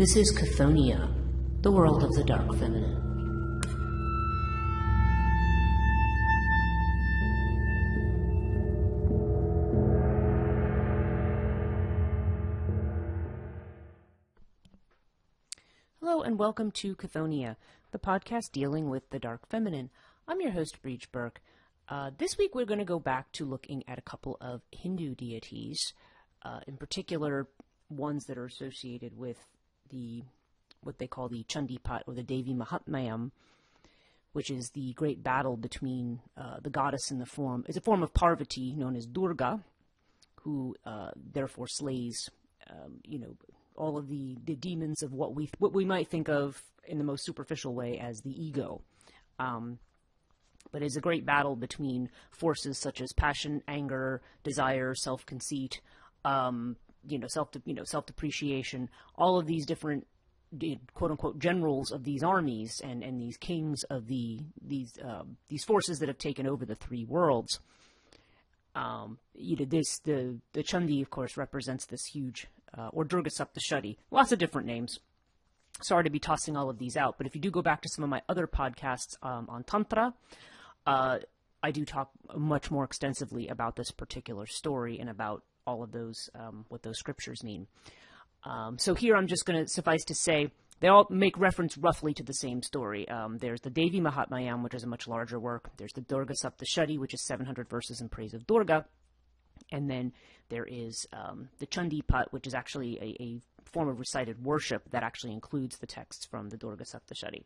This is Chthonia, the world of the dark feminine. Hello and welcome to Chthonia, the podcast dealing with the dark feminine. I'm your host, Breach Burke. This week we're going to go back to looking at a couple of Hindu deities, in particular ones that are associated with what they call the Chandipat or the Devi Mahatmayam, which is the great battle between the goddess in the form, is a form of Parvati known as Durga, who therefore slays, all of the demons of what we might think of in the most superficial way as the ego. But it's a great battle between forces such as passion, anger, desire, self-conceit, self-depreciation, all of these different quote-unquote generals of these armies and these kings of these forces that have taken over the three worlds. The Chandi, of course, represents this huge, or Durga Saptashati, lots of different names. Sorry to be tossing all of these out, but if you do go back to some of my other podcasts on Tantra, I do talk much more extensively about this particular story and about all of those, what those scriptures mean. So here I'm just going to suffice to say they all make reference roughly to the same story. There's the Devi Mahatmayam, which is a much larger work. There's the Durga Saptashati, which is 700 verses in praise of Durga. And then there is the Chandipat, which is actually a form of recited worship that actually includes the texts from the Durga Saptashati.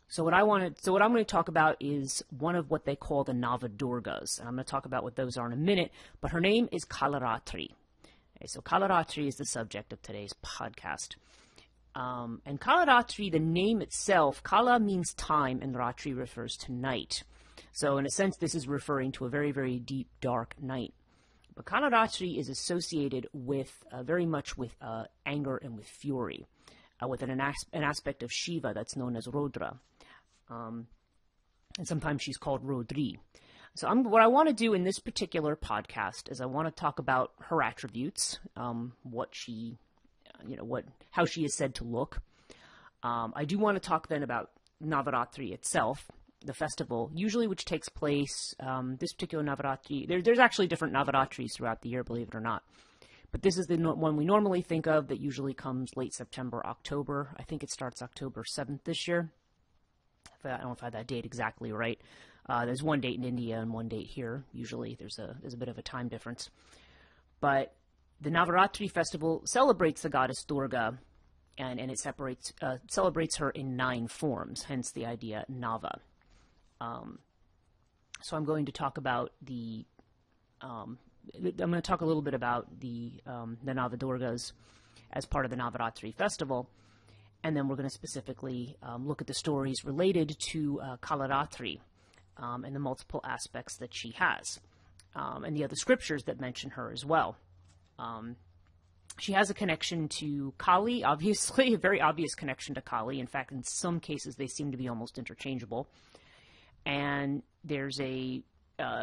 So what I'm going to talk about is one of what they call the Navdurgas. And I'm going to talk about what those are in a minute, but her name is Kalaratri. Okay, so Kalaratri is the subject of today's podcast. And Kalaratri, the name itself, Kala means time and Ratri refers to night. So in a sense, this is referring to a very, very deep, dark night. But Kalaratri is associated with very much with anger and with fury, with an aspect of Shiva that's known as Rodra. And sometimes she's called Rodri. So what I want to do in this particular podcast is I want to talk about her attributes, how she is said to look. I do want to talk then about Navaratri itself, the festival, usually which takes place, this particular Navaratri, there's actually different Navaratris throughout the year, believe it or not. But this is the one we normally think of that usually comes late September, October. I think it starts October 7th this year. I don't know if I had that date exactly right. There's one date in India and one date here. Usually there's a bit of a time difference. But the Navaratri festival celebrates the goddess Durga, and it celebrates her in 9 forms, hence the idea Nava. So I'm going to talk about I'm going to talk a little bit about the Navadurgas as part of the Navaratri festival, and then we're going to specifically look at the stories related to Kalaratri and the multiple aspects that she has, and the other scriptures that mention her as well. She has a connection to Kali, obviously, a very obvious connection to Kali. In fact, in some cases, they seem to be almost interchangeable. And there's a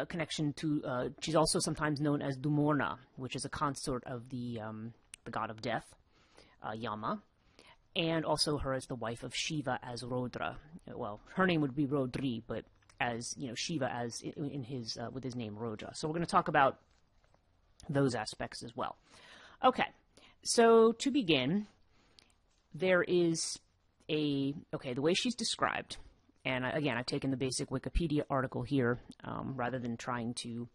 connection to, she's also sometimes known as Dumorna, which is a consort of the god of death, Yama, and also her as the wife of Shiva as Rodra. Well, her name would be Rodri, but as, Shiva as in his, with his name Rodra. So we're going to talk about those aspects as well. Okay, so to begin, there is the way she's described. And again, I've taken the basic Wikipedia article here, rather than trying to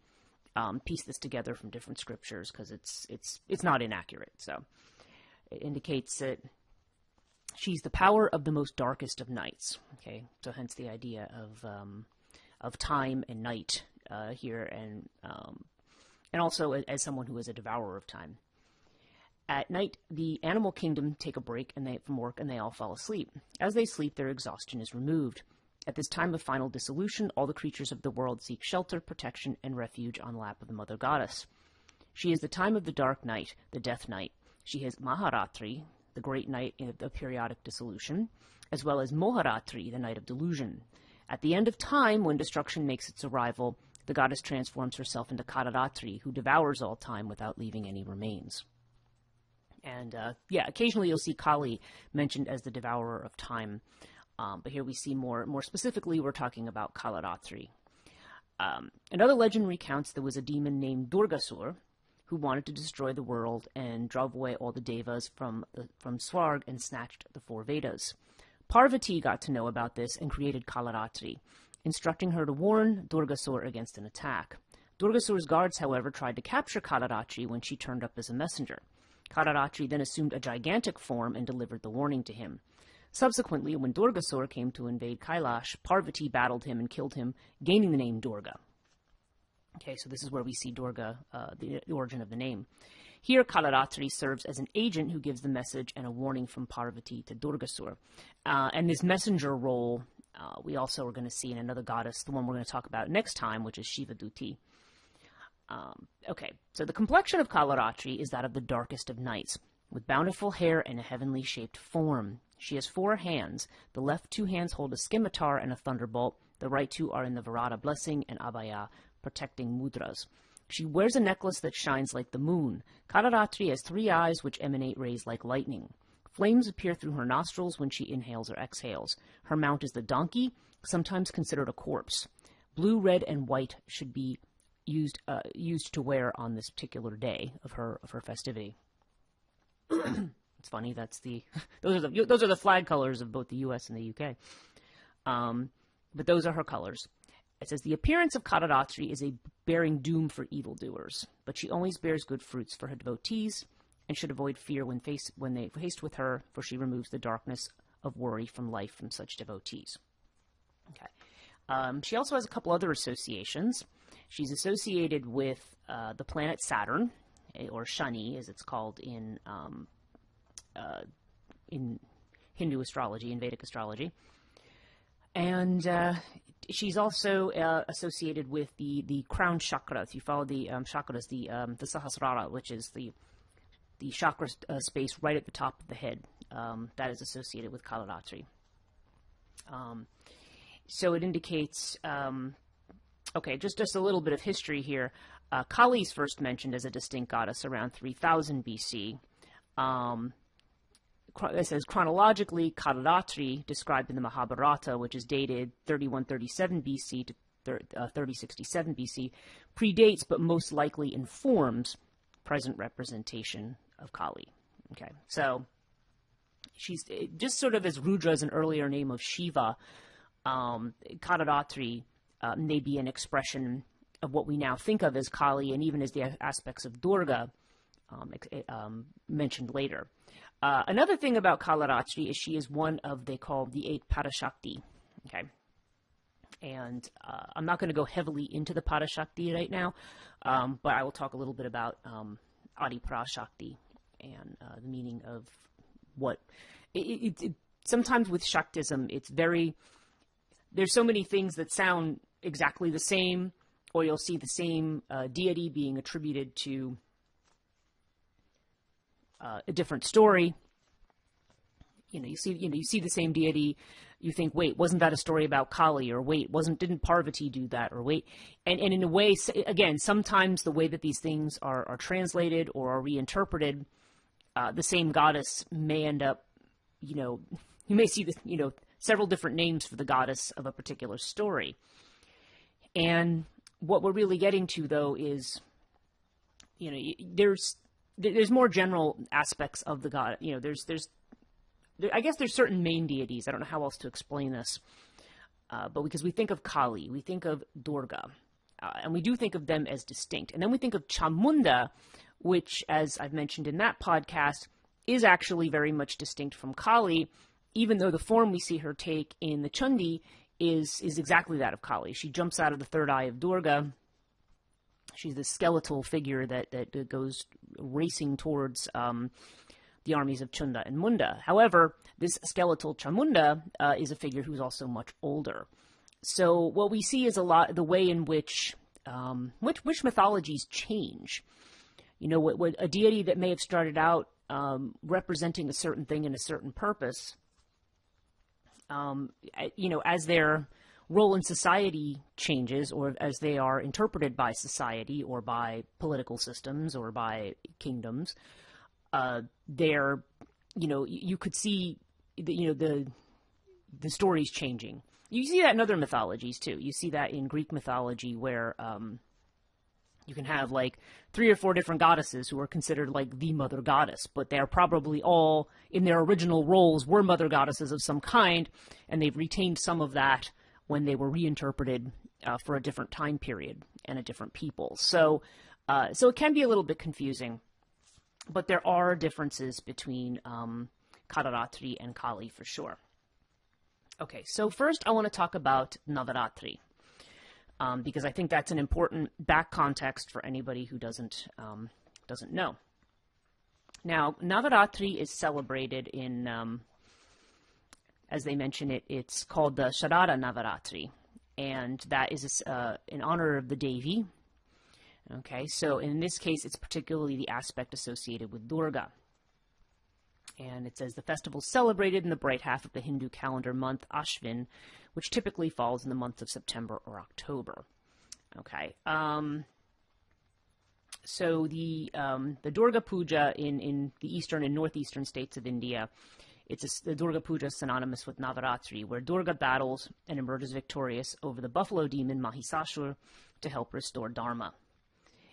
piece this together from different scriptures, because it's not inaccurate. So it indicates that she's the power of the most darkest of nights. Okay, so hence the idea of time and night here, and also as someone who is a devourer of time. At night, the animal kingdom take a break from work, and they all fall asleep. As they sleep, their exhaustion is removed. At this time of final dissolution, all the creatures of the world seek shelter, protection, and refuge on the lap of the Mother Goddess. She is the time of the dark night, the death night. She is Maharatri, the great night of periodic dissolution, as well as Moharatri, the night of delusion. At the end of time, when destruction makes its arrival, the goddess transforms herself into Kalaratri, who devours all time without leaving any remains. And yeah, occasionally you'll see Kali mentioned as the devourer of time. But here we see more specifically, we're talking about Kalaratri. Another legend recounts there was a demon named Durgasur who wanted to destroy the world and drove away all the devas from Swarg and snatched the 4 Vedas. Parvati got to know about this and created Kalaratri, instructing her to warn Durgasur against an attack. Durgasur's guards, however, tried to capture Kalaratri when she turned up as a messenger. Kalaratri then assumed a gigantic form and delivered the warning to him. Subsequently, when Durgasur came to invade Kailash, Parvati battled him and killed him, gaining the name Durga. Okay, so this is where we see Durga, the origin of the name. Here, Kalaratri serves as an agent who gives the message and a warning from Parvati to Durgasur. And this messenger role, we also are going to see in another goddess, the one we're going to talk about next time, which is Shiva Duti. Okay, so the complexion of Kalaratri is that of the darkest of nights, with bountiful hair and a heavenly shaped form. She has 4 hands. The left 2 hands hold a scimitar and a thunderbolt. The right 2 are in the Varada blessing and Abhaya, protecting mudras. She wears a necklace that shines like the moon. Kalaratri has 3 eyes which emanate rays like lightning. Flames appear through her nostrils when she inhales or exhales. Her mount is the donkey, sometimes considered a corpse. Blue, red, and white should be used to wear on this particular day of her festivity. It's funny. Those are the flag colors of both the U.S. and the U.K. But those are her colors. It says, the appearance of Kalaratri is a bearing doom for evildoers, but she always bears good fruits for her devotees, and should avoid fear when they faced with her, for she removes the darkness of worry from life from such devotees. Okay. She also has a couple other associations. She's associated with the planet Saturn, or Shani, as it's called in Hindu astrology, in Vedic astrology. And she's also associated with the crown chakra. If you follow the chakras, the Sahasrara, which is the chakra space right at the top of the head, that is associated with Kalaratri. So it indicates, okay, just a little bit of history here. Kali is first mentioned as a distinct goddess around 3000 BC. It says chronologically, Kalaratri, described in the Mahabharata, which is dated 3137 BC to 3067 BC, predates but most likely informs present representation of Kali. Okay, so she's just sort of as Rudra is an earlier name of Shiva. Kalaratri may be an expression of what we now think of as Kali, and even as the aspects of Durga mentioned later. Another thing about Kalaratri is she is one of, they call the 8 Parashakti. Okay. And I'm not going to go heavily into the Parashakti right now, but I will talk a little bit about Adi Parashakti and the meaning of what... sometimes with Shaktism, it's very... There's so many things that sound exactly the same, or you'll see the same deity being attributed to a different story. You see the same deity. You think, wait, wasn't that a story about Kali? Or wait, didn't Parvati do that? Or wait, and in a way, again, sometimes the way that these things are translated or are reinterpreted, the same goddess may end up, you may see several different names for the goddess of a particular story. And what we're really getting to, though, is, there's more general aspects of the god. I guess there's certain main deities. I don't know how else to explain this. But because we think of Kali, we think of Durga, and we do think of them as distinct. And then we think of Chamunda, which, as I've mentioned in that podcast, is actually very much distinct from Kali, even though the form we see her take in the Chandi is exactly that of Kali. She jumps out of the third eye of Durga. She's this skeletal figure that goes racing towards the armies of Chunda and Munda. However, this skeletal Chamunda is a figure who's also much older. So what we see is a lot the way in which mythologies change. What a deity that may have started out representing a certain thing and a certain purpose, as their role in society changes, or as they are interpreted by society or by political systems or by kingdoms, they're, you could see, the stories changing. You see that in other mythologies too. You see that in Greek mythology where you can have like 3 or 4 different goddesses who are considered like the mother goddess, but they're probably all in their original roles were mother goddesses of some kind, and they've retained some of that when they were reinterpreted for a different time period and a different people. So it can be a little bit confusing, but there are differences between Kalaratri and Kali for sure. Okay, so first I want to talk about Navaratri, because I think that's an important back context for anybody who doesn't know. Now, Navaratri is celebrated in, as they mention it, it's called the Sharada Navaratri, and that is in honor of the Devi. Okay, so in this case, it's particularly the aspect associated with Durga. And it says the festival is celebrated in the bright half of the Hindu calendar month Ashvin, which typically falls in the months of September or October. Okay. So the Durga Puja in the eastern and northeastern states of India, the Durga Puja is synonymous with Navaratri, where Durga battles and emerges victorious over the buffalo demon Mahisasur to help restore Dharma.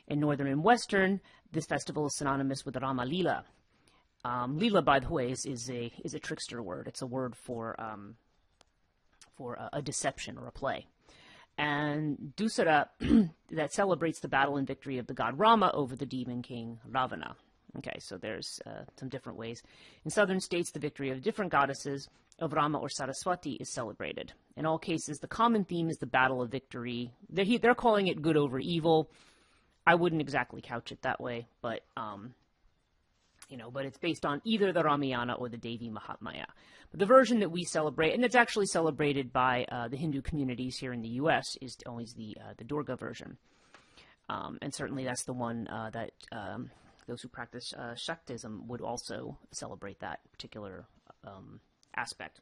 In northern and western, this festival is synonymous with Rama Lila. Lila, by the way, is a trickster word. It's a word for a deception or a play. And Dusara, that celebrates the battle and victory of the god Rama over the demon king Ravana. Okay, so there's some different ways. In southern states, the victory of different goddesses of Rama or Saraswati is celebrated. In all cases, the common theme is the battle of victory. They're calling it good over evil. I wouldn't exactly couch it that way, but but it's based on either the Ramayana or the Devi Mahatmya. But the version that we celebrate, and it's actually celebrated by the Hindu communities here in the U.S., is always the Durga version. And certainly that's the one that those who practice Shaktism would also celebrate that particular aspect.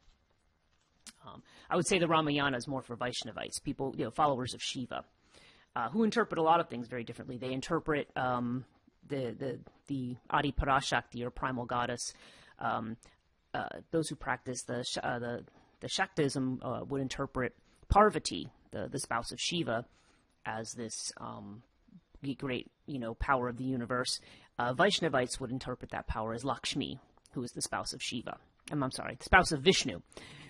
I would say the Ramayana is more for Vaishnavites, people, followers of Shiva, who interpret a lot of things very differently. They interpret the Adi Parashakti or primal goddess. Those who practice the Shaktism would interpret Parvati, the spouse of Shiva, as this great power of the universe. Vaishnavites would interpret that power as Lakshmi, who is the spouse of Shiva. I'm sorry, the spouse of Vishnu.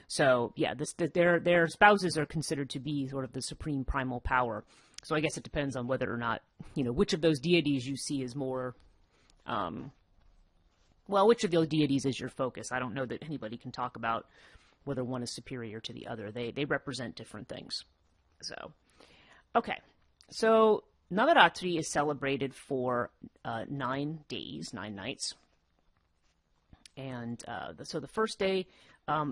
So yeah, their spouses are considered to be sort of the supreme primal power. So I guess it depends on whether or not, which of those deities you see is more, which of those deities is your focus. I don't know that anybody can talk about whether one is superior to the other. They represent different things. So, okay. So Navaratri is celebrated for 9 days, 9 nights. And so the first day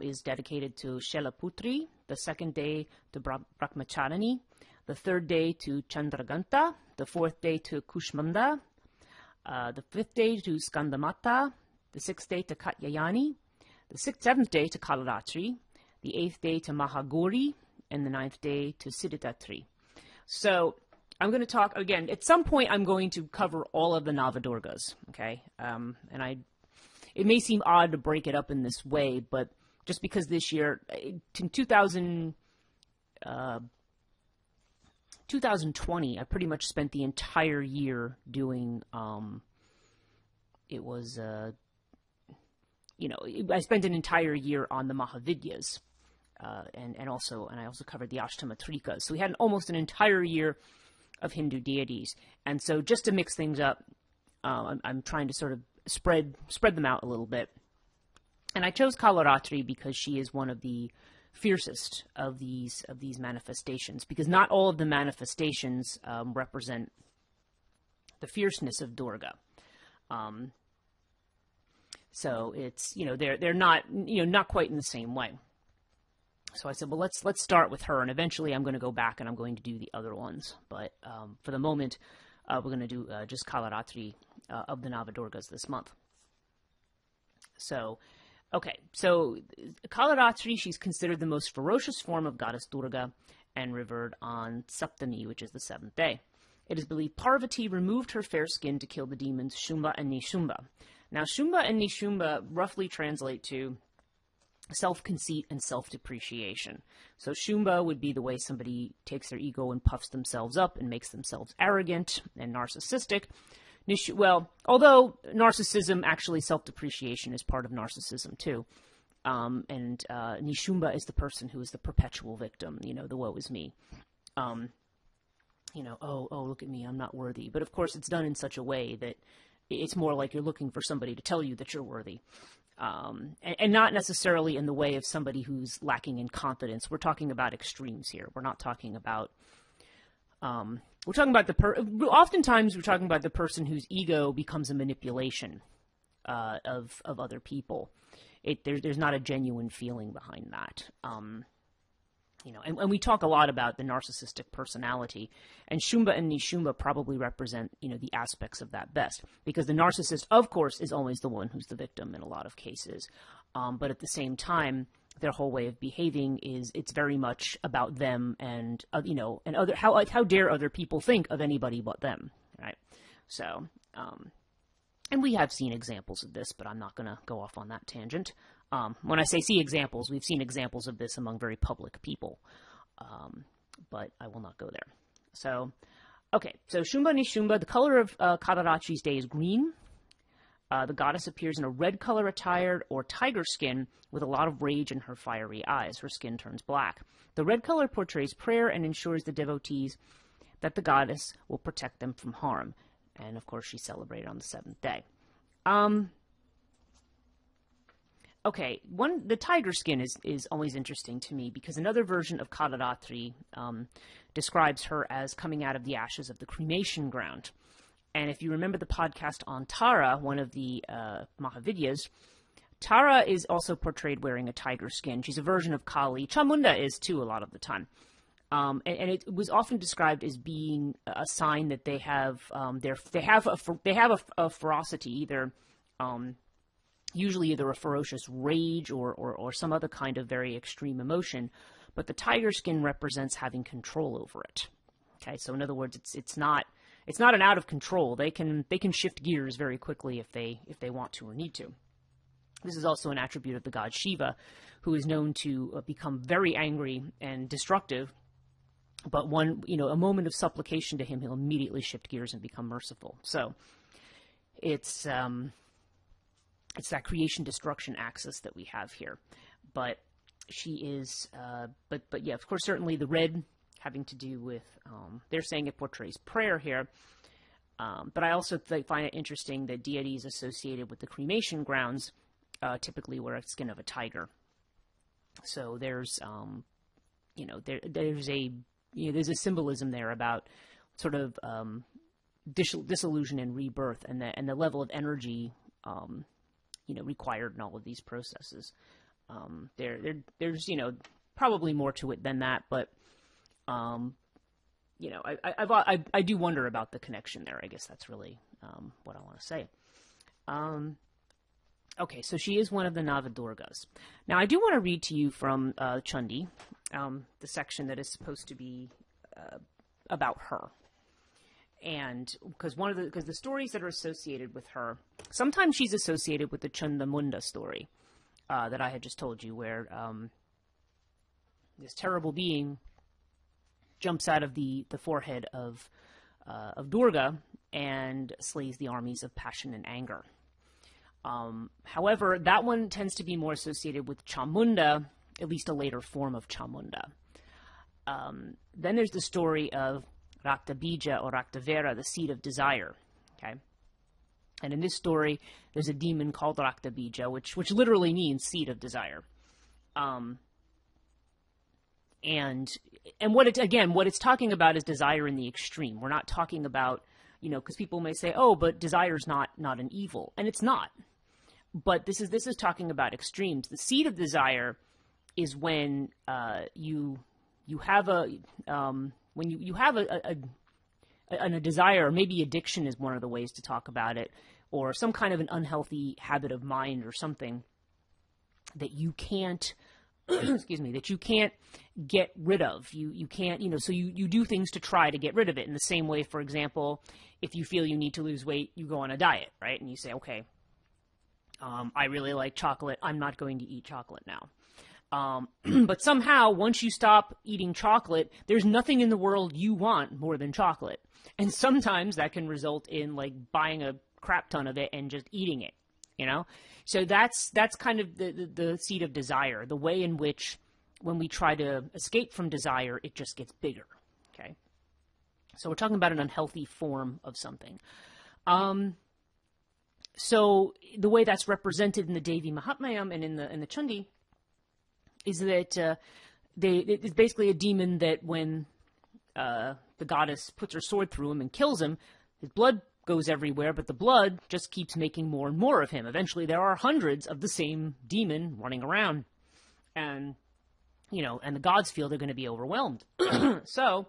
is dedicated to Shelaputri, the second day to Brahmacharani, the third day to Chandraganta, the fourth day to Kushmanda, the fifth day to Skandamata, the sixth day to Katyayani, the seventh day to Kalaratri, the eighth day to Mahagauri, and the ninth day to Siddhidatri. So I'm going to talk, again, at some point I'm going to cover all of the Navadurgas, okay? It may seem odd to break it up in this way, but just because this year, in 2020, I pretty much spent the entire year doing, I spent an entire year on the Mahavidyas, and I also covered the Ashtamatrikas. So we had almost an entire year of Hindu deities. And so just to mix things up, I'm trying to sort of spread them out a little bit. And I chose Kalaratri because she is one of the fiercest of these manifestations, because not all of the manifestations represent the fierceness of Durga. So it's, they're not, not quite in the same way. So I said, well, let's start with her, and eventually I'm going to go back and I'm going to do the other ones. But for the moment, we're going to do just Kalaratri of the Navadurgas this month. So, okay, so Kalaratri, she's considered the most ferocious form of goddess Durga and revered on Saptami, which is the 7th day. It is believed Parvati removed her fair skin to kill the demons Shumba and Nishumba. Now, Shumba and Nishumba roughly translate to self-conceit and self-depreciation. So Shumba would be the way somebody takes their ego and puffs themselves up and makes themselves arrogant and narcissistic. Well, although narcissism, actually self-depreciation is part of narcissism too. And Nishumba is the person who is the perpetual victim, the woe is me. Oh, look at me, I'm not worthy. But of course, it's done in such a way that it's more like you're looking for somebody to tell you that you're worthy. And not necessarily in the way of somebody who's lacking in confidence. We're talking about extremes here. We're not talking about, oftentimes we're talking about the person whose ego becomes a manipulation of other people. There's not a genuine feeling behind that. And we talk a lot about the narcissistic personality, and Shumba and Nishumba probably represent, the aspects of that best, because the narcissist, of course, is always the one who's the victim in a lot of cases. But at the same time, their whole way of behaving it's very much about them and, and how dare other people think of anybody but them, right? So, and we have seen examples of this, but I'm not going to go off on that tangent. When I say see examples, we've seen examples of this among very public people, but I will not go there. So, okay, so Shumba Nishumba, the color of Kalarachi's day is green. The goddess appears in a red color attire or tiger skin with a lot of rage in her fiery eyes. Her skin turns black. The red color portrays prayer and ensures the devotees that the goddess will protect them from harm. And, of course, she's celebrated on the seventh day. Okay, the tiger skin is always interesting to me because another version of Kalaratri describes her as coming out of the ashes of the cremation ground. And if you remember the podcast on Tara, one of the Mahavidyas, Tara is also portrayed wearing a tiger skin. She's a version of Kali. Chamunda is too a lot of the time. And it was often described as being a sign that they have a ferocity, usually either a ferocious rage or some other kind of very extreme emotion, but the tiger skin represents having control over it. Okay, so in other words, it's not an out of control. They can shift gears very quickly if they want to or need to. This is also an attribute of the god Shiva, who is known to become very angry and destructive. But a moment of supplication to him, he'll immediately shift gears and become merciful. So it's that creation-destruction axis that we have here. But she is, but yeah, of course, certainly the red having to do with, they're saying it portrays prayer here. But I also find it interesting that deities associated with the cremation grounds typically wear a skin of a tiger. So there's, there's a symbolism there about sort of dissolution and rebirth, and the level of energy, required in all of these processes. There's probably more to it than that, but I do wonder about the connection there. I guess that's really what I want to say. Okay, so she is one of the Navdurgas. Now, I do want to read to you from Chandi, the section that is supposed to be about her. And because the stories that are associated with her, sometimes she's associated with the Chundamunda story that I had just told you, where this terrible being jumps out of the forehead of Durga and slays the armies of passion and anger. However, that one tends to be more associated with Chamunda, at least a later form of Chamunda. Then there's the story of Raktabija or Raktavera, the seed of desire. Okay, and in this story, there's a demon called Raktabija, which literally means seed of desire. And what it's talking about is desire in the extreme. We're not talking about, because people may say, oh, but desire's not an evil, and it's not. But this is talking about extremes. The seed of desire is when you have a desire, or maybe addiction is one of the ways to talk about it, or some kind of an unhealthy habit of mind or something that you can't that you can't get rid of. You can't, so you do things to try to get rid of it. In the same way, for example, if you feel you need to lose weight, you go on a diet, right? And you say, okay, I really like chocolate. I'm not going to eat chocolate now. But somehow, once you stop eating chocolate, there's nothing in the world you want more than chocolate. And sometimes that can result in, like, buying a crap ton of it and just eating it, you know? So that's kind of the seed of desire, the way in which when we try to escape from desire, it just gets bigger, okay? So we're talking about an unhealthy form of something. So the way that's represented in the Devi Mahatmyam and in the Chandi is that it's basically a demon that when the goddess puts her sword through him and kills him, his blood goes everywhere, but the blood just keeps making more and more of him. Eventually, there are hundreds of the same demon running around, and and the gods feel they're going to be overwhelmed. So,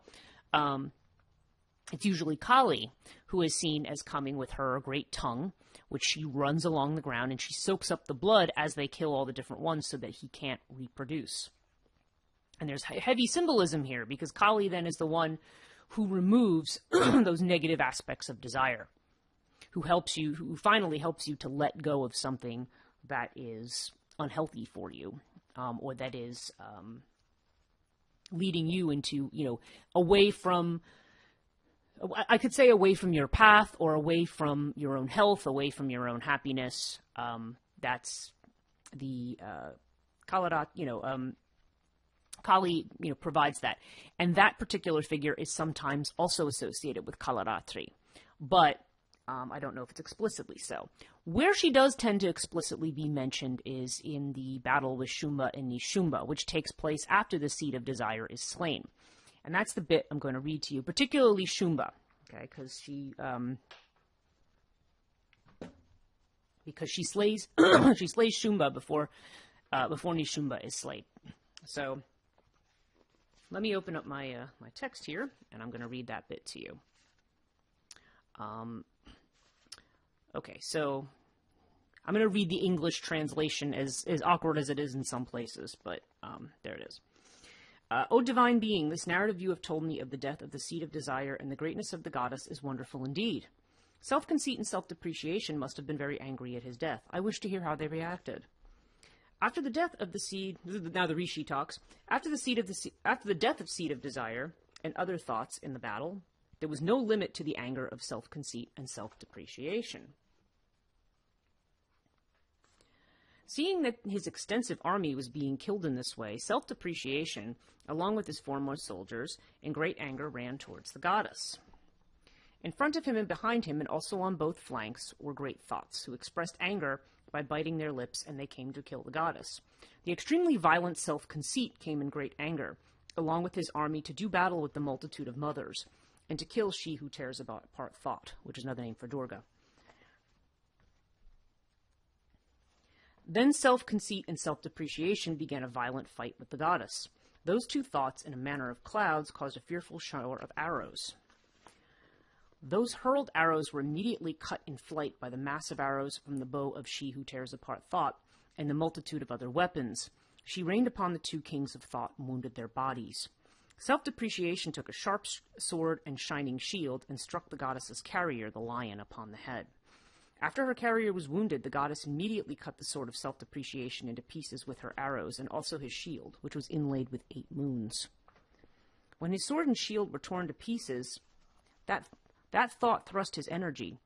it's usually Kali who is seen as coming with her great tongue, which she runs along the ground, and she soaks up the blood as they kill all the different ones so that he can't reproduce. And there's heavy symbolism here, because Kali then is the one who removes those negative aspects of desire, who finally helps you to let go of something that is unhealthy for you, or that is leading you into, away from, I could say away from your path, or away from your own health, away from your own happiness. That's the Kalaratri, Kali, provides that. And that particular figure is sometimes also associated with Kalaratri. But I don't know if it's explicitly so. Where she does tend to explicitly be mentioned is in the battle with Shumba and Nishumba, which takes place after the seed of desire is slain. And that's the bit I'm going to read to you, particularly Shumba, okay, because she slays Shumba before Nishumba is slain. So let me open up my my text here, and I'm going to read that bit to you. Okay, so I'm going to read the English translation, as awkward as it is in some places, but there it is. O divine being, this narrative you have told me of the death of the seed of desire and the greatness of the goddess is wonderful indeed. Self-conceit and self-depreciation must have been very angry at his death. I wish to hear how they reacted. After the death of the seed, now the Rishi talks, after the death of seed of desire and other thoughts in the battle, there was no limit to the anger of self-conceit and self-depreciation. Seeing that his extensive army was being killed in this way, self-depreciation, along with his foremost soldiers, in great anger ran towards the goddess. In front of him and behind him, and also on both flanks, were great thoughts, who expressed anger by biting their lips, and they came to kill the goddess. The extremely violent self-conceit came in great anger, along with his army, to do battle with the multitude of mothers, and to kill she who tears apart thought, which is another name for Durga. Then self-conceit and self-depreciation began a violent fight with the goddess. Those two thoughts, in a manner of clouds, caused a fearful shower of arrows. Those hurled arrows were immediately cut in flight by the massive arrows from the bow of she who tears apart thought, and the multitude of other weapons. She rained upon the two kings of thought and wounded their bodies. Self-depreciation took a sharp sword and shining shield and struck the goddess's carrier, the lion, upon the head. After her carrier was wounded, the goddess immediately cut the sword of self-depreciation into pieces with her arrows, and also his shield, which was inlaid with 8 moons. When his sword and shield were torn to pieces, that thought thrust his energy,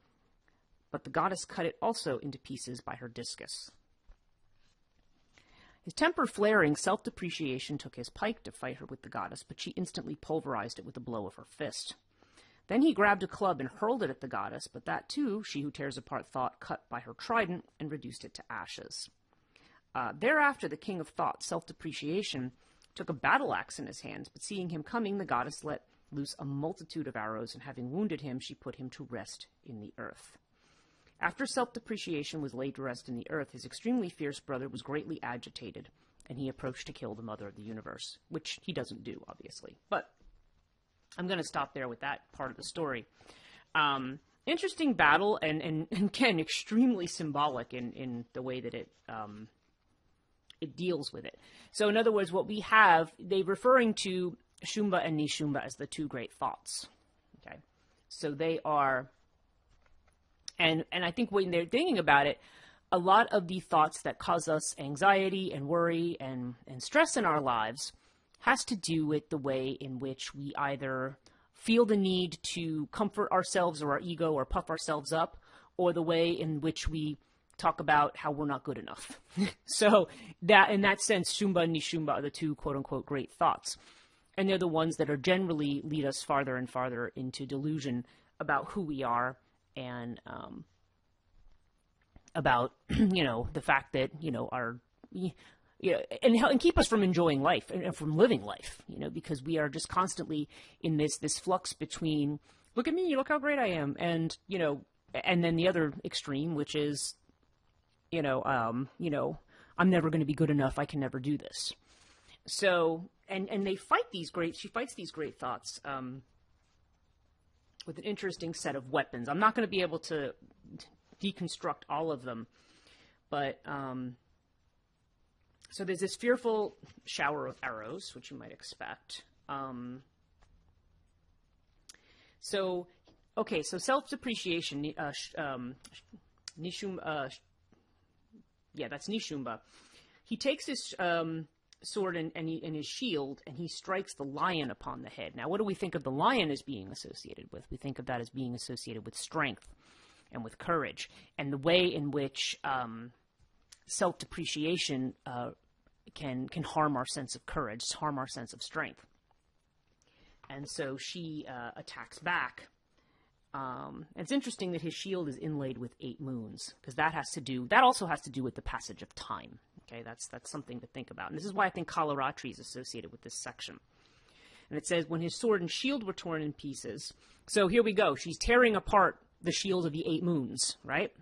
but the goddess cut it also into pieces by her discus. His temper flaring, self-depreciation took his pike to fight her with the goddess, but she instantly pulverized it with a blow of her fist. Then he grabbed a club and hurled it at the goddess, but that too, she who tears apart thought, cut by her trident and reduced it to ashes. Thereafter, the king of thought, self-depreciation, took a battle axe in his hands, but seeing him coming, the goddess let loose a multitude of arrows, and having wounded him, she put him to rest in the earth. After self-depreciation was laid to rest in the earth, his extremely fierce brother was greatly agitated, and he approached to kill the mother of the universe, which he doesn't do, obviously. But I'm going to stop there with that part of the story. Interesting battle, and again, extremely symbolic in the way that it deals with it. So in other words, what we have, they're referring to Shumba and Nishumba as the two great thoughts. Okay, so they are, and I think when they're thinking about it, a lot of the thoughts that cause us anxiety and worry and stress in our lives has to do with the way in which we either feel the need to comfort ourselves or our ego or puff ourselves up, or the way in which we talk about how we're not good enough. So that, in that sense, Shumba and Nishumba are the two quote-unquote great thoughts. And they're the ones that are generally lead us farther and farther into delusion about who we are, and about, the fact that, our, and keep us from enjoying life and from living life, because we are just constantly in this flux between, look at me, look how great I am, and, and then the other extreme, which is, I'm never going to be good enough. I can never do this. So, and she fights these great thoughts, with an interesting set of weapons. I'm not going to be able to deconstruct all of them, but, so there's this fearful shower of arrows, which you might expect. So self-depreciation, that's Nishumba. He takes his sword and his shield, and he strikes the lion upon the head. Now, what do we think of the lion as being associated with? We think of that as being associated with strength and with courage, and the way in which self-depreciation can harm our sense of courage, harm our sense of strength. And so she attacks back. It's interesting that his shield is inlaid with 8 moons, because that also has to do with the passage of time. Okay, that's something to think about. And this is why I think Kalaratri is associated with this section. And it says, when his sword and shield were torn in pieces. So here we go. She's tearing apart the shield of the 8 moons, right?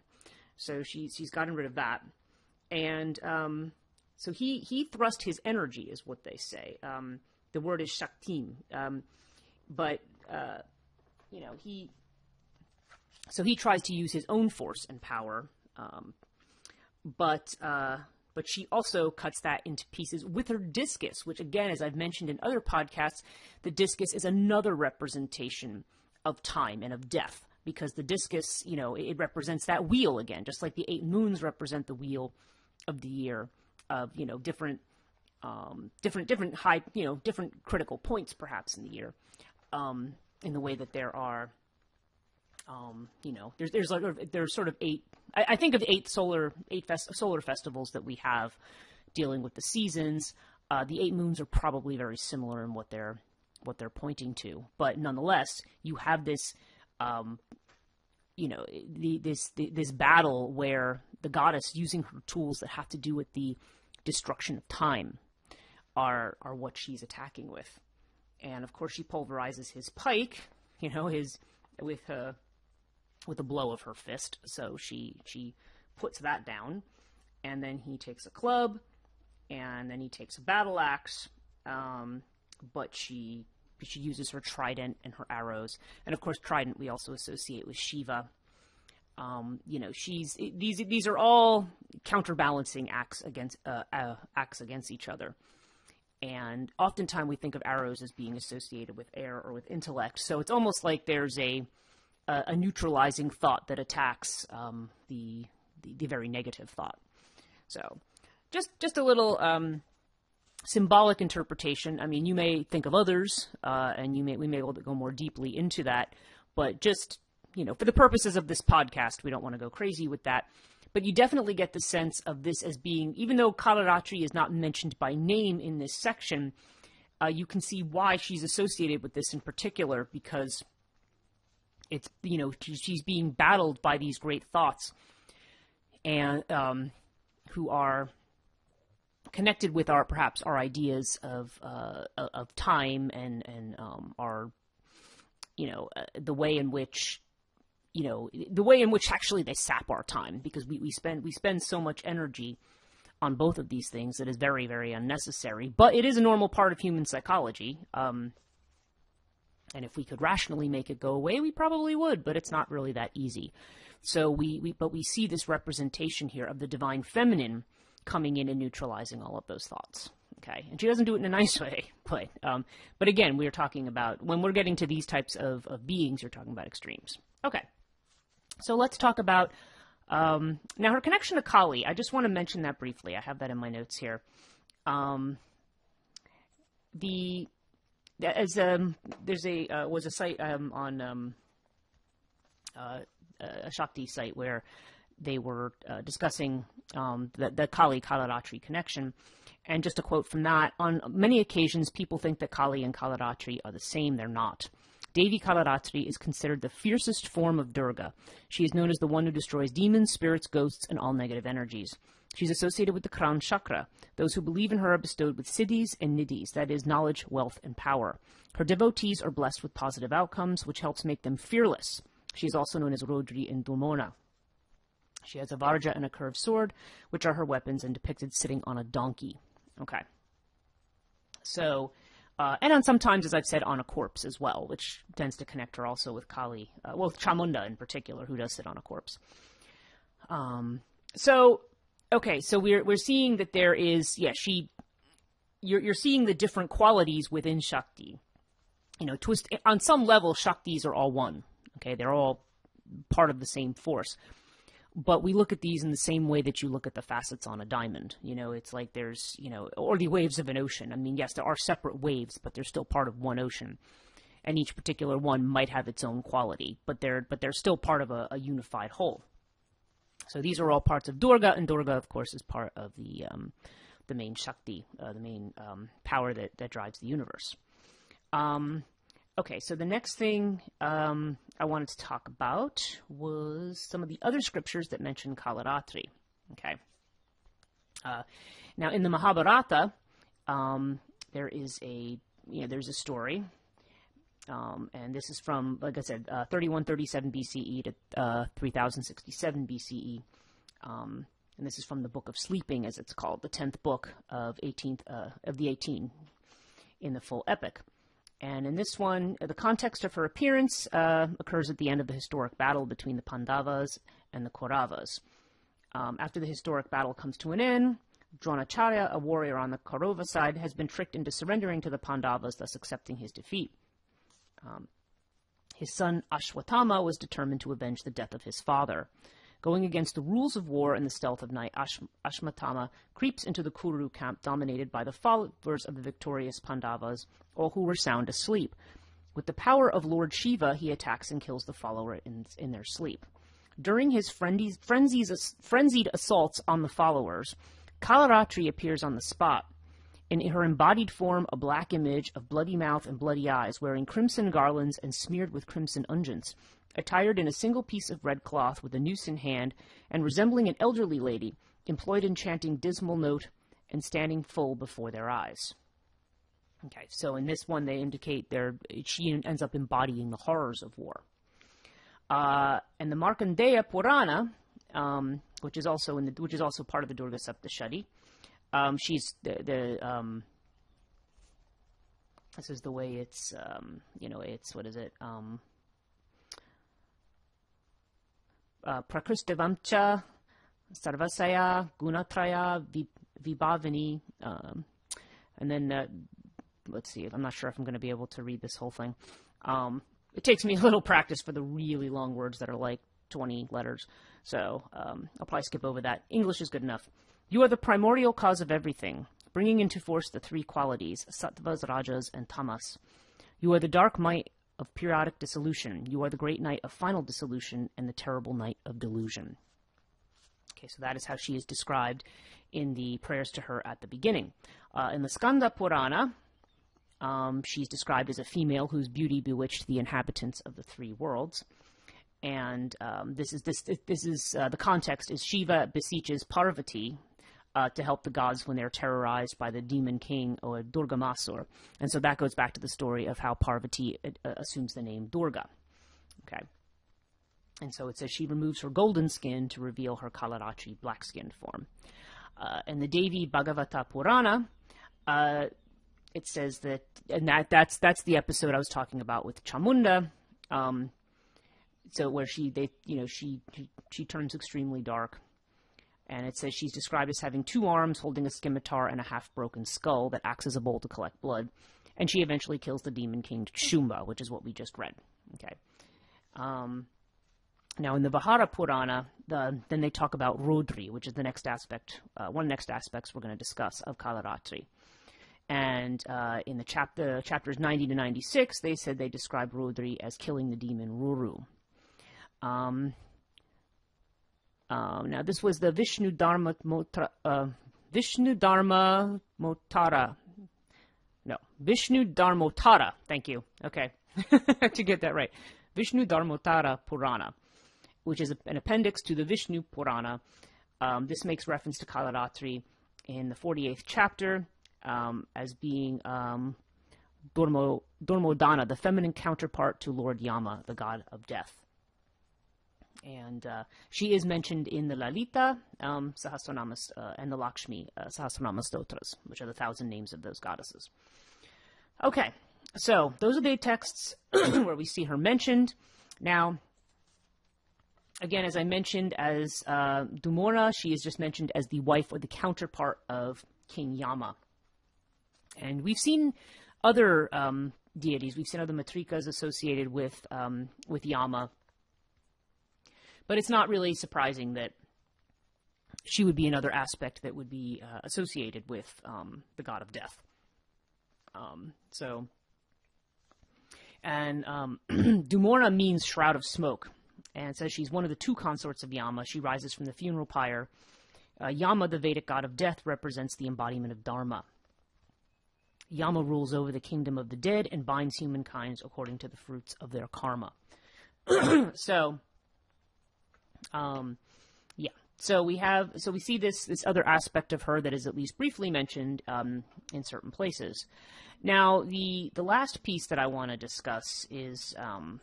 So she's gotten rid of that. And so he thrust his energy, is what they say. The word is shaktim. But he tries to use his own force and power, but she also cuts that into pieces with her discus, which, again, as I've mentioned in other podcasts, the discus is another representation of time and of death, because the discus, it represents that wheel again, just like the 8 moons represent the wheel of the year, of different high, different critical points perhaps in the year, in the way that there are. There's sort of 8. I think of 8 solar festivals that we have dealing with the seasons. The 8 moons are probably very similar in what they're pointing to, but nonetheless, you have this, this battle where the goddess, using her tools that have to do with the destruction of time, are what she's attacking with, and of course she pulverizes his pike, with a blow of her fist. So she puts that down, and then he takes a club, and then he takes a battle axe, but she uses her trident and her arrows, and of course trident we also associate with Shiva. These are all counterbalancing acts against each other, and oftentimes we think of arrows as being associated with air or with intellect. So it's almost like there's a neutralizing thought that attacks the very negative thought. So just a little symbolic interpretation. I mean, you may think of others, and we may be able to go more deeply into that, but just, for the purposes of this podcast, we don't want to go crazy with that. But you definitely get the sense of this as being, even though Kalaratri is not mentioned by name in this section, you can see why she's associated with this in particular, because it's, she's being battled by these great thoughts, and who are connected with perhaps our ideas of time and our, the way in which actually they sap our time, because we spend so much energy on both of these things that is very, very unnecessary. But it is a normal part of human psychology. And if we could rationally make it go away, we probably would, but it's not really that easy. So we see this representation here of the divine feminine coming in and neutralizing all of those thoughts. Okay, and she doesn't do it in a nice way, but again, we're talking about, when we're getting to these types of beings, you're talking about extremes. Okay, so let's talk about Now, her connection to Kali, I just want to mention that briefly. I have that in my notes here. There's a site on a Shakti site where they were discussing the Kali Kalaratri connection. And just a quote from that, on many occasions, people think that Kali and Kalaratri are the same. They're not. Devi Kalaratri is considered the fiercest form of Durga. She is known as the one who destroys demons, spirits, ghosts, and all negative energies. She's associated with the crown chakra. Those who believe in her are bestowed with siddhis and nidhis, that is, knowledge, wealth, and power. Her devotees are blessed with positive outcomes, which helps make them fearless. She is also known as Rodri and Dumona. She has a varja and a curved sword, which are her weapons, and depicted sitting on a donkey. Okay. So, and on sometimes, as I've said, on a corpse as well, which tends to connect her also with Kali, with Chamunda in particular, who does sit on a corpse. Okay, so we're seeing that there is, you're seeing the different qualities within Shakti. You know, on some level, Shaktis are all one. Okay, they're all part of the same force. But we look at these in the same way that you look at the facets on a diamond. You know, it's like there's, or the waves of an ocean. I mean, yes, there are separate waves, but they're still part of one ocean. And each particular one might have its own quality, but they're still part of a unified whole. So these are all parts of Durga, and Durga, of course, is part of the main Shakti, the main power that drives the universe. Okay, so the next thing I wanted to talk about was some of the other scriptures that mention Kalaratri. Okay. Now, in the Mahabharata, there's a story, and this is from, like I said, 3137 BCE to 3067 BCE, and this is from the Book of Sleeping, as it's called, the 10th book of the 18 in the full epic. And in this one, the context of her appearance occurs at the end of the historic battle between the Pandavas and the Kauravas. After the historic battle comes to an end, Dronacharya, a warrior on the Kaurava side, has been tricked into surrendering to the Pandavas, thus accepting his defeat. His son Ashwatthama was determined to avenge the death of his father. Going against the rules of war and the stealth of night, Ashwatthama creeps into the Kuru camp dominated by the followers of the victorious Pandavas, all who were sound asleep. With the power of Lord Shiva, he attacks and kills the follower in their sleep. During his frenzied assaults on the followers, Kalaratri appears on the spot. In her embodied form, a black image of bloody mouth and bloody eyes, wearing crimson garlands and smeared with crimson unguents, attired in a single piece of red cloth with a noose in hand, and resembling an elderly lady, employed in chanting dismal note and standing full before their eyes. Okay, so in this one they indicate she ends up embodying the horrors of war. And the Markandeya Purana, which is also part of the Durga Saptashati, she's this is the way it's it's what is it? Prakristivamcha, Sarvasaya, Gunatraya, Vibhavini, and then, let's see, I'm not sure if I'm going to be able to read this whole thing. It takes me a little practice for the really long words that are like 20 letters, so I'll probably skip over that. English is good enough. You are the primordial cause of everything, bringing into force the three qualities, sattvas, rajas, and tamas. You are the dark might of periodic dissolution. You are the great night of final dissolution and the terrible night of delusion. Okay, so that is how she is described in the prayers to her at the beginning. In the Skanda Purana, she's described as a female whose beauty bewitched the inhabitants of the three worlds. And the context is Shiva beseeches Parvati to help the gods when they're terrorized by the demon king or Durgamasur. And so that goes back to the story of how Parvati assumes the name Durga. Okay. And so it says she removes her golden skin to reveal her Kalaratri black-skinned form. In the Devi Bhagavata Purana, it says that, and that's the episode I was talking about with Chamunda. So where she turns extremely dark. And it says she's described as having two arms, holding a scimitar, and a half-broken skull that acts as a bowl to collect blood. And she eventually kills the demon king Shumba, which is what we just read. Okay. Now, in the Vihara Purana, then they talk about Rodri, which is the next aspect, one of the next aspects we're going to discuss of Kalaratri. And in the chapters 90 to 96, they said they describe Rodri as killing the demon Ruru. Now, this was the Vishnu Dharma Motara. Vishnu Dharmotara. Thank you. Okay, to get that right. Vishnu Dharmotara Purana, which is an appendix to the Vishnu Purana. This makes reference to Kalaratri in the 48th chapter as being Durmodana, the feminine counterpart to Lord Yama, the god of death. And she is mentioned in the Lalita Sahasranama and the Lakshmi Sahasranama Stotras, which are the 1,000 names of those goddesses. Okay, so those are the texts where we see her mentioned. Now, again, as I mentioned, as Dumora, she is just mentioned as the wife or the counterpart of King Yama. And we've seen other deities. We've seen other matrikas associated with Yama. But it's not really surprising that she would be another aspect that would be associated with the god of death. Dumora means shroud of smoke, and says she's one of the two consorts of Yama. She rises from the funeral pyre. Yama, the Vedic god of death, represents the embodiment of Dharma. Yama rules over the kingdom of the dead and binds humankind according to the fruits of their karma. So we see this other aspect of her that is at least briefly mentioned in certain places. Now, the last piece that I want to discuss is her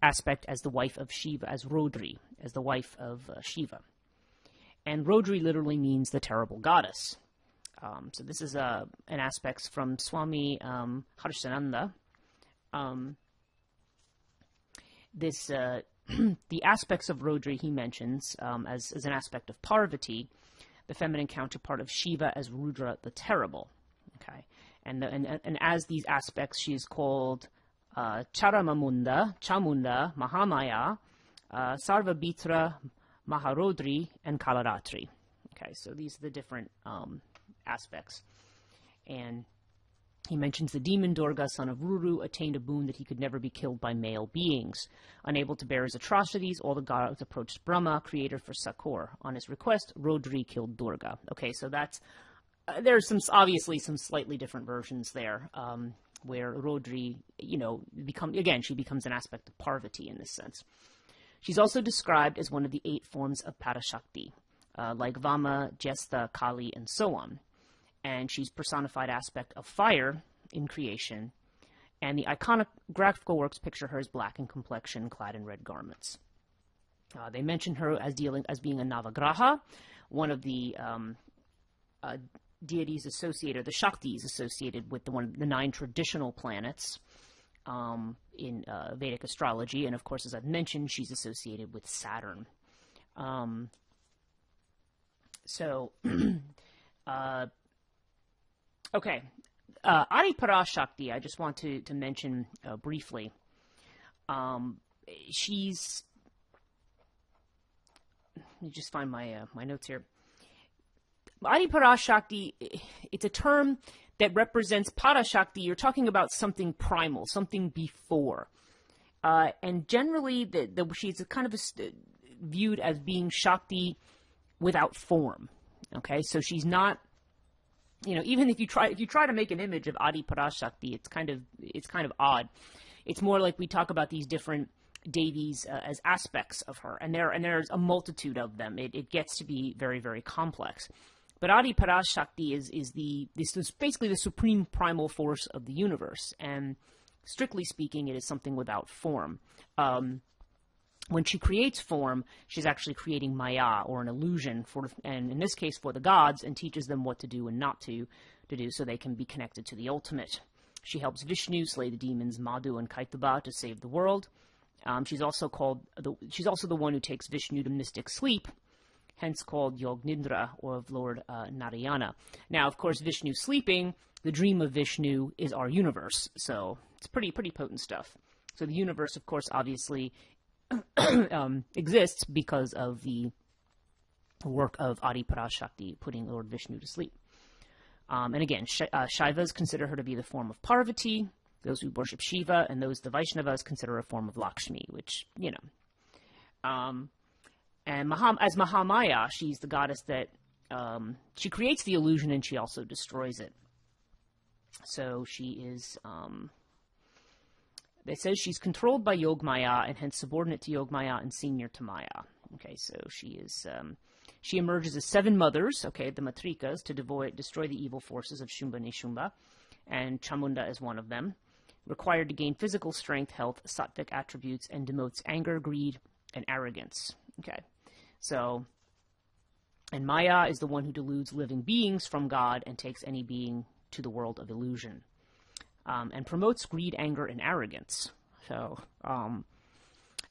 aspect as the wife of Shiva, as Rodri, as the wife of Shiva. And Rodri literally means the terrible goddess. So this is an aspect from Swami Harshananda. The aspects of Rodri he mentions as an aspect of Parvati, the feminine counterpart of Shiva, as Rudra the Terrible. Okay, and as these aspects, she is called Charamamunda, Chamunda, Mahamaya, Sarvabhitra, Maharodri, and Kalaratri. Okay, so these are the different aspects. And he mentions the demon Durga, son of Ruru, attained a boon that he could never be killed by male beings. Unable to bear his atrocities, all the gods approached Brahma, creator for Sakor. On his request, Rodri killed Durga. Okay, so that's there's obviously some slightly different versions there, where Rodri, she becomes an aspect of Parvati in this sense. She's also described as one of the 8 forms of Parashakti, like Vama, Jesta, Kali, and so on. And she's personified aspect of fire in creation, and the iconographical works picture her as black in complexion, clad in red garments. They mention her as being a Navagraha, one of the deities associated, the Shaktis associated with the 9 traditional planets in Vedic astrology, and of course, as I've mentioned, she's associated with Saturn. Okay, Adi Parashakti, I just want to mention briefly. She's... Let me just find my notes here. Adi Parashakti, it's a term that represents Parashakti. You're talking about something primal, something before. And generally, she's kind of viewed as being Shakti without form. Okay, so she's not... even if you try to make an image of Adi Parashakti, it's kind of odd. It's more like we talk about these different deities as aspects of her, and there's a multitude of them. It gets to be very, very complex. But Adi Parashakti is basically the supreme primal force of the universe, and strictly speaking, it is something without form. When she creates form, she's actually creating maya, or an illusion, and in this case for the gods, and teaches them what to do and not to do so they can be connected to the ultimate. She helps Vishnu slay the demons Madhu and Kaituba to save the world. She's also the one who takes Vishnu to mystic sleep, hence called Yognindra, or of Lord Narayana. Now, of course, Vishnu sleeping, the dream of Vishnu is our universe, so it's pretty potent stuff. So the universe, of course, obviously exists because of the work of Adi Parashakti, putting Lord Vishnu to sleep. And again, Shaivas consider her to be the form of Parvati, those who worship Shiva, and the Vaishnavas consider a form of Lakshmi, which, you know. And as Mahamaya, she's the goddess that, she creates the illusion and she also destroys it. So she is, it says she's controlled by Yogmaya and hence subordinate to Yogmaya and senior to Maya. Okay, so she is, she emerges as 7 mothers, okay, the Matrikas, to destroy the evil forces of Shumba Nishumba, and Chamunda is one of them, required to gain physical strength, health, sattvic attributes, and demotes anger, greed, and arrogance. Okay, so, and Maya is the one who deludes living beings from God and takes any being to the world of illusion, and promotes greed, anger, and arrogance. So,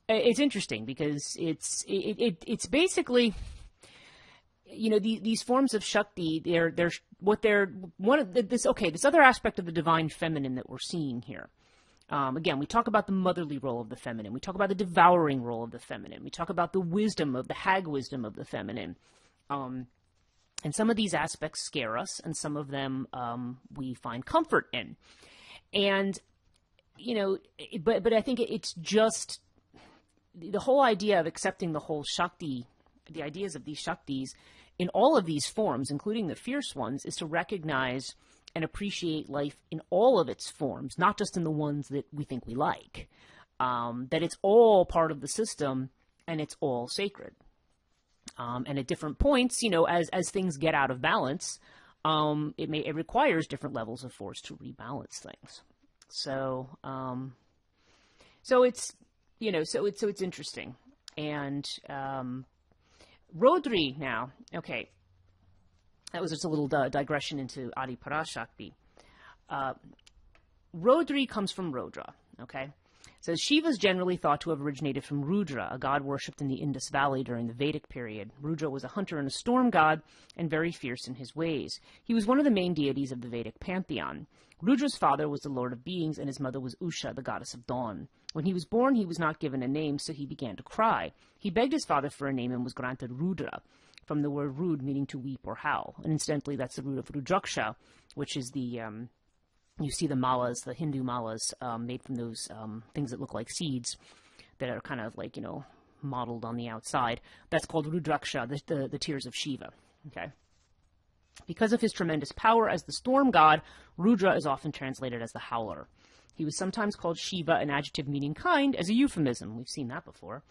it's interesting because it's basically, you know, these forms of Shakti, this other aspect of the divine feminine that we're seeing here. Again, we talk about the motherly role of the feminine. We talk about the devouring role of the feminine. We talk about the hag wisdom of the feminine. And some of these aspects scare us, and some of them we find comfort in. And, you know, but I think it's just the whole idea of accepting the whole Shakti, the ideas of these Shaktis in all of these forms, including the fierce ones, is to recognize and appreciate life in all of its forms, not just in the ones that we think we like. That it's all part of the system and it's all sacred. And at different points, you know, as things get out of balance, it requires different levels of force to rebalance things. So it's, you know, so it's interesting. And Rodri now, okay, that was just a little digression into Adi Parashakti. Rodri comes from Rodra, okay? So Shiva is generally thought to have originated from Rudra, a god worshipped in the Indus Valley during the Vedic period. Rudra was a hunter and a storm god, and very fierce in his ways. He was one of the main deities of the Vedic pantheon. Rudra's father was the lord of beings, and his mother was Usha, the goddess of dawn. When he was born, he was not given a name, so he began to cry. He begged his father for a name and was granted Rudra, from the word rud, meaning to weep or howl. And incidentally, that's the root of Rudraksha, which is the... you see the malas, the Hindu malas, made from those things that look like seeds that are kind of like, you know, modeled on the outside. That's called Rudraksha, the tears of Shiva. Okay. Because of his tremendous power as the storm god, Rudra is often translated as the howler. He was sometimes called Shiva, an adjective meaning kind, as a euphemism. We've seen that before.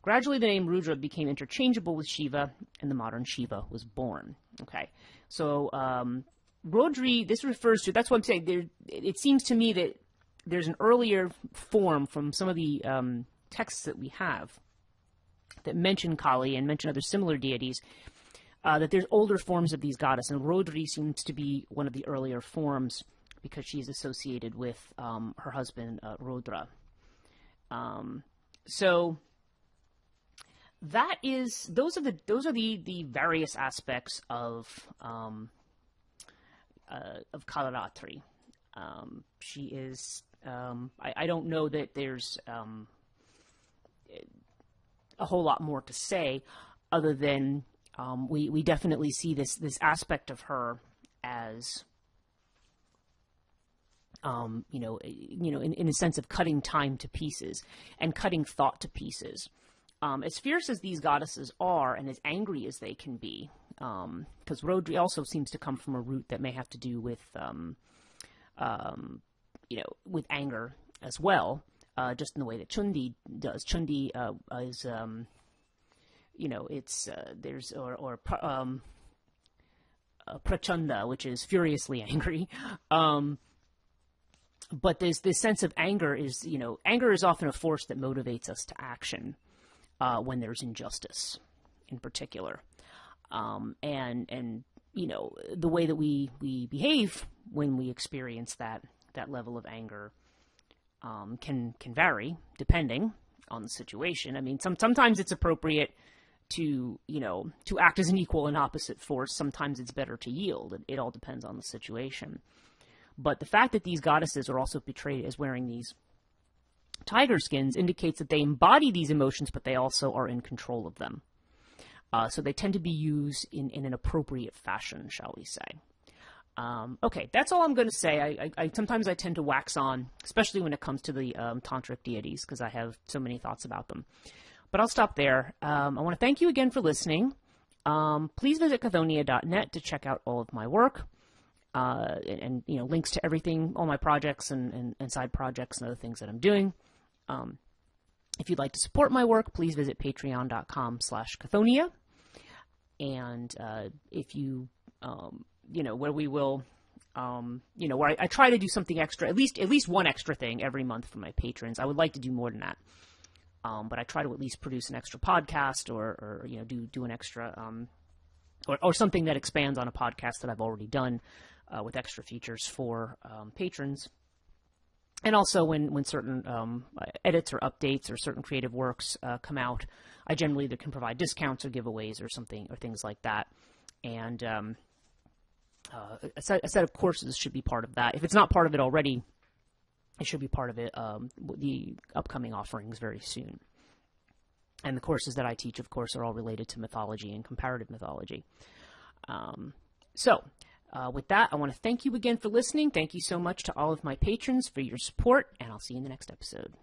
Gradually, the name Rudra became interchangeable with Shiva, and the modern Shiva was born. Okay. So, Rodri, this refers to, that's what I'm saying, it seems to me that there's an earlier form from some of the texts that we have that mention Kali and mention other similar deities, that there's older forms of these goddesses, and Rodri seems to be one of the earlier forms because she's associated with her husband, Rodra. So those are the various aspects of Kalaratri. She is, I don't know that there's a whole lot more to say other than we definitely see this aspect of her as, in a sense of cutting time to pieces and cutting thought to pieces. As fierce as these goddesses are and as angry as they can be, because Rodri also seems to come from a root that may have to do with, with anger as well, just in the way that Chundi does. Chundi is, there's, Prachanda, which is furiously angry. But there's this sense of anger anger is often a force that motivates us to action when there's injustice in particular. And the way that we behave when we experience that level of anger can vary depending on the situation. I mean, sometimes it's appropriate to act as an equal and opposite force. Sometimes it's better to yield. It all depends on the situation. But the fact that these goddesses are also portrayed as wearing these tiger skins indicates that they embody these emotions, but they also are in control of them. So they tend to be used in an appropriate fashion, shall we say. Okay, that's all I'm going to say. Sometimes I tend to wax on, especially when it comes to the tantric deities, because I have so many thoughts about them. But I'll stop there. I want to thank you again for listening. Please visit Chthonia.net to check out all of my work, and links to everything, all my projects and side projects and other things that I'm doing. If you'd like to support my work, please visit patreon.com/Chthonia. And if you, where we will, where I try to do something extra, at least one extra thing every month for my patrons. I would like to do more than that. But I try to at least produce an extra podcast or do an extra, or something that expands on a podcast that I've already done, with extra features for patrons. And also when certain edits or updates or certain creative works come out, I generally either can provide discounts or giveaways or something or things like that. And a set of courses should be part of that. If it's not part of it already, it should be part of it, the upcoming offerings very soon. And the courses that I teach, of course, are all related to mythology and comparative mythology. With that, I want to thank you again for listening. Thank you so much to all of my patrons for your support, and I'll see you in the next episode.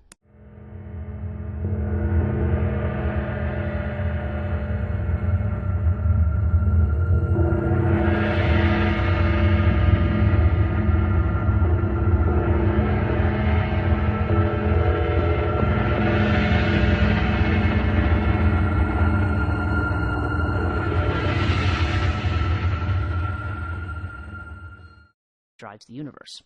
Drives the universe.